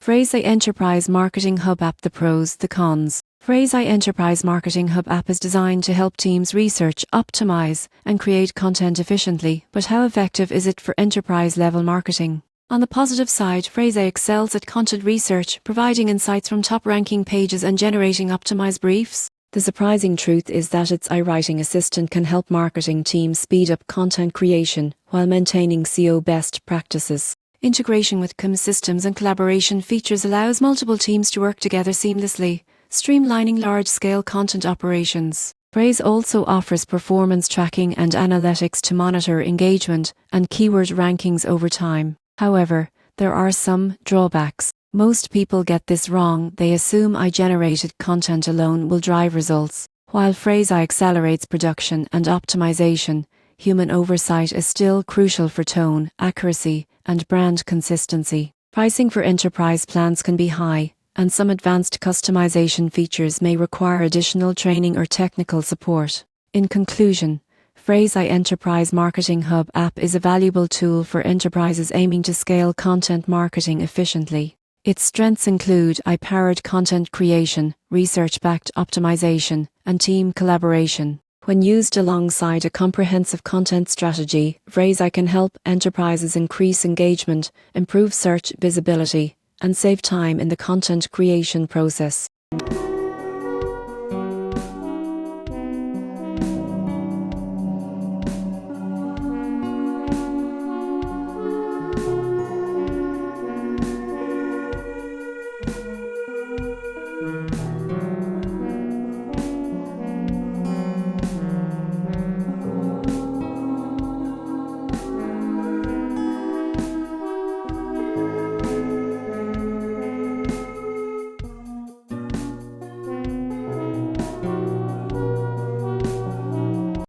Frase Enterprise Marketing Hub App. The pros, the cons. Frase Enterprise Marketing Hub app is designed to help teams research, optimize, and create content efficiently, but how effective is it for enterprise-level marketing? On the positive side, Frase excels at content research, providing insights from top-ranking pages and generating optimized briefs. The surprising truth is that its iWriting assistant can help marketing teams speed up content creation while maintaining SEO best practices. Integration with CRM systems and collaboration features allows multiple teams to work together seamlessly, streamlining large-scale content operations. Frase also offers performance tracking and analytics to monitor engagement and keyword rankings over time. However, there are some drawbacks. Most people get this wrong. They assume AI-generated content alone will drive results. While Frase accelerates production and optimization, human oversight is still crucial for tone, accuracy, and brand consistency. Pricing for enterprise plans can be high, and some advanced customization features may require additional training or technical support. In conclusion, Frase Enterprise Marketing Hub app is a valuable tool for enterprises aiming to scale content marketing efficiently. Its strengths include AI-powered content creation, research-backed optimization, and team collaboration. When used alongside a comprehensive content strategy, Frase can help enterprises increase engagement, improve search visibility, and save time in the content creation process.